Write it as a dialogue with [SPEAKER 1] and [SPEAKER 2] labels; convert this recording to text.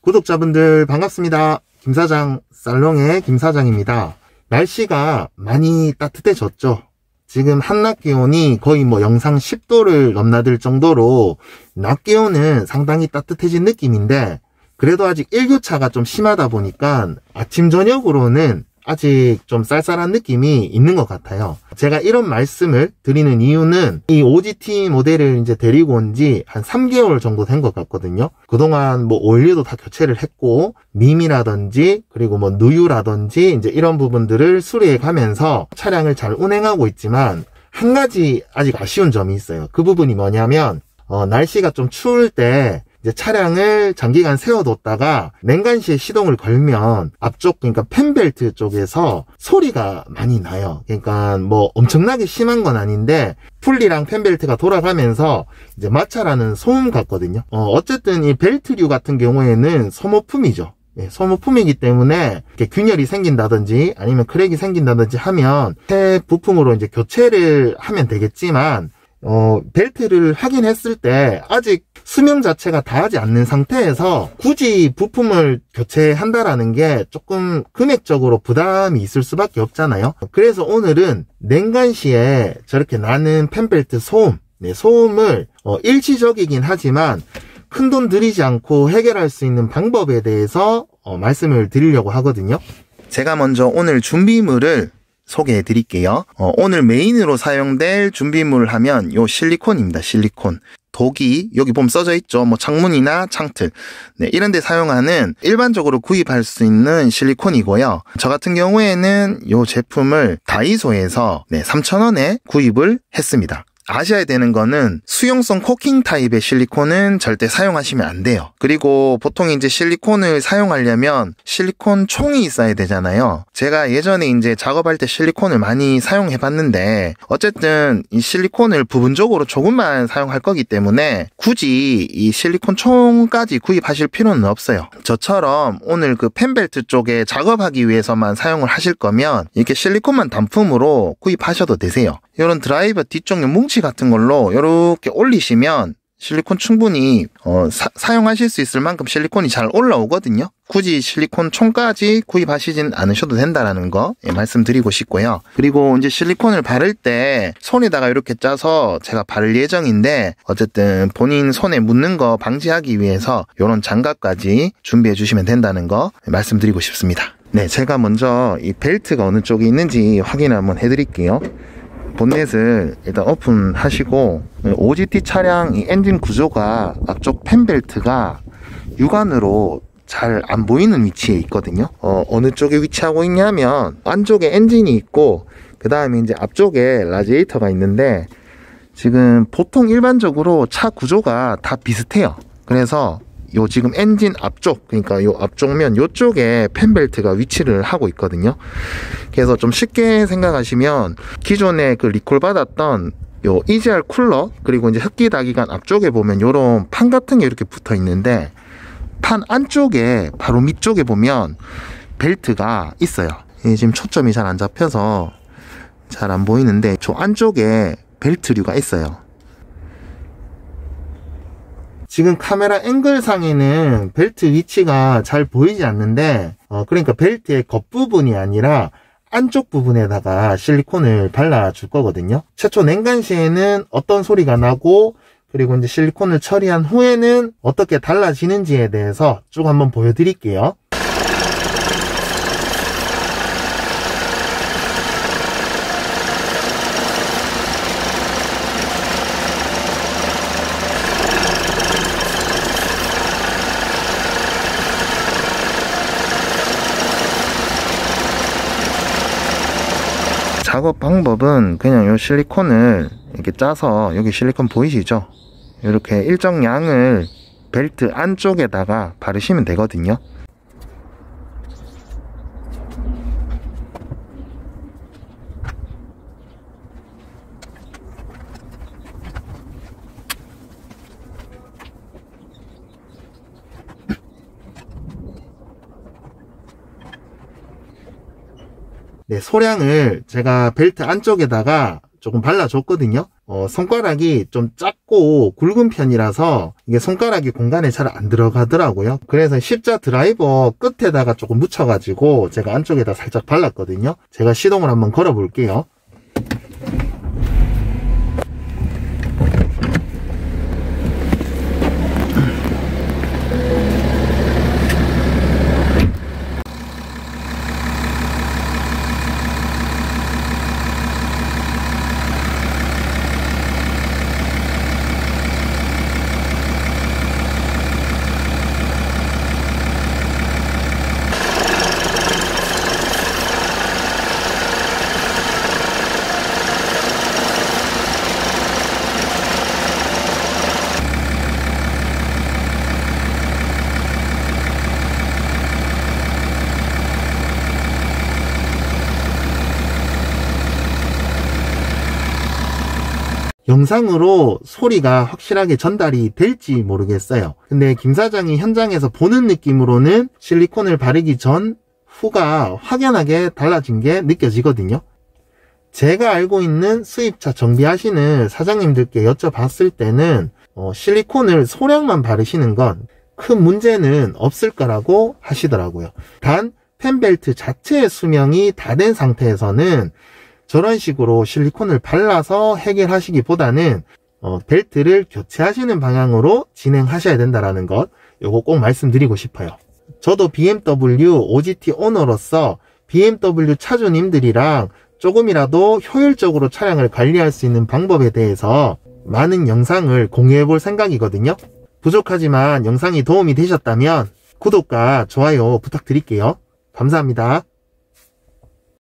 [SPEAKER 1] 구독자분들 반갑습니다. 김사장 살롱의 김사장입니다. 날씨가 많이 따뜻해졌죠. 지금 한낮 기온이 거의 영상 10도를 넘나들 정도로 낮 기온은 상당히 따뜻해진 느낌인데, 그래도 아직 일교차가 좀 심하다 보니까 아침 저녁으로는 아직 좀 쌀쌀한 느낌이 있는 것 같아요. 제가 이런 말씀을 드리는 이유는 이 OGT 모델을 이제 데리고 온 지 한 3개월 정도 된 것 같거든요. 그동안 오일류도 다 교체를 했고, 밈이라든지 그리고 누유라든지 이제 이런 부분들을 수리해 가면서 차량을 잘 운행하고 있지만, 한 가지 아직 아쉬운 점이 있어요. 그 부분이 뭐냐면 날씨가 좀 추울 때 이제 차량을 장기간 세워뒀다가 냉간시에 시동을 걸면 앞쪽, 그러니까 펜벨트 쪽에서 소리가 많이 나요. 그러니까 엄청나게 심한 건 아닌데 풀리랑 펜벨트가 돌아가면서 이제 마찰하는 소음 같거든요. 어쨌든 이 벨트류 같은 경우에는 소모품이죠. 소모품이기 때문에 이렇게 균열이 생긴다든지 아니면 크랙이 생긴다든지 하면 새 부품으로 이제 교체를 하면 되겠지만, 벨트를 하긴 했을 때 아직 수명 자체가 다하지 않는 상태에서 굳이 부품을 교체한다라는 게 조금 금액적으로 부담이 있을 수밖에 없잖아요. 그래서 오늘은 냉간시에 저렇게 나는 펜벨트 소음, 소음을 일시적이긴 하지만 큰돈 들이지 않고 해결할 수 있는 방법에 대해서 말씀을 드리려고 하거든요. 제가 먼저 오늘 준비물을 소개해 드릴게요. 오늘 메인으로 사용될 준비물 하면 요 실리콘입니다. 실리콘. 독이 여기 보면 써져 있죠. 창문이나 창틀, 이런 데 사용하는 일반적으로 구입할 수 있는 실리콘이고요. 저 같은 경우에는 요 제품을 다이소에서 3,000원에 구입을 했습니다. 아셔야 되는 거는 수용성 코킹 타입의 실리콘은 절대 사용하시면 안 돼요. 그리고 보통 이제 실리콘을 사용하려면 실리콘 총이 있어야 되잖아요. 제가 예전에 이제 작업할 때 실리콘을 많이 사용해 봤는데, 어쨌든 이 실리콘을 부분적으로 조금만 사용할 거기 때문에 굳이 이 실리콘 총까지 구입하실 필요는 없어요. 저처럼 오늘 그 펜벨트 쪽에 작업하기 위해서만 사용을 하실 거면 이렇게 실리콘만 단품으로 구입하셔도 되세요. 이런 드라이버 뒤쪽 뭉치 같은 걸로 이렇게 올리시면 실리콘 충분히 사용하실 수 있을 만큼 실리콘이 잘 올라오거든요. 굳이 실리콘 총까지 구입하시진 않으셔도 된다라는 거 말씀드리고 싶고요. 그리고 이제 실리콘을 바를 때 손에다가 이렇게 짜서 제가 바를 예정인데, 어쨌든 본인 손에 묻는 거 방지하기 위해서 이런 장갑까지 준비해 주시면 된다는 거 말씀드리고 싶습니다. 제가 먼저 이 벨트가 어느 쪽에 있는지 확인을 한번 해드릴게요. 본넷을 일단 오픈하시고, OGT 차량 이 엔진 구조가 앞쪽 펜벨트가 육안으로 잘 안 보이는 위치에 있거든요. 어느 쪽에 위치하고 있냐면 안쪽에 엔진이 있고, 그 다음에 이제 앞쪽에 라디에이터가 있는데, 지금 보통 일반적으로 차 구조가 다 비슷해요. 그래서 요 지금 엔진 앞쪽, 그러니까 요 앞쪽면 요쪽에 펜벨트가 위치를 하고 있거든요. 그래서 좀 쉽게 생각하시면 기존에 그 리콜 받았던 요 EGR 쿨러, 그리고 이제 흡기다기관 앞쪽에 보면 요런 판 같은 게 이렇게 붙어 있는데, 판 안쪽에 바로 밑쪽에 보면 벨트가 있어요. 지금 초점이 잘 안 잡혀서 잘 안 보이는데 저 안쪽에 벨트류가 있어요. 지금 카메라 앵글 상에는 벨트 위치가 잘 보이지 않는데, 그러니까 벨트의 겉부분이 아니라 안쪽 부분에다가 실리콘을 발라줄 거거든요. 최초 냉간 시에는 어떤 소리가 나고, 그리고 이제 실리콘을 처리한 후에는 어떻게 달라지는지에 대해서 쭉 한번 보여드릴게요. 작업 방법은 그냥 요 실리콘을 이렇게 짜서, 여기 실리콘 보이시죠? 이렇게 일정 양을 벨트 안쪽에다가 바르시면 되거든요. 네, 소량을 제가 벨트 안쪽에다가 조금 발라줬거든요. 손가락이 좀 작고 굵은 편이라서 이게 손가락이 공간에 잘 안 들어가더라고요. 그래서 십자 드라이버 끝에다가 조금 묻혀가지고 제가 안쪽에다 살짝 발랐거든요. 제가 시동을 한번 걸어 볼게요. 영상으로 소리가 확실하게 전달이 될지 모르겠어요. 근데 김 사장이 현장에서 보는 느낌으로는 실리콘을 바르기 전 후가 확연하게 달라진 게 느껴지거든요. 제가 알고 있는 수입차 정비하시는 사장님들께 여쭤봤을 때는 실리콘을 소량만 바르시는 건 큰 문제는 없을 거라고 하시더라고요. 단 펜벨트 자체의 수명이 다 된 상태에서는 저런 식으로 실리콘을 발라서 해결하시기보다는 벨트를 교체하시는 방향으로 진행하셔야 된다는 것, 요거 꼭 말씀드리고 싶어요. 저도 BMW OGT 오너로서 BMW 차주님들이랑 조금이라도 효율적으로 차량을 관리할 수 있는 방법에 대해서 많은 영상을 공유해 볼 생각이거든요. 부족하지만 영상이 도움이 되셨다면 구독과 좋아요 부탁드릴게요. 감사합니다.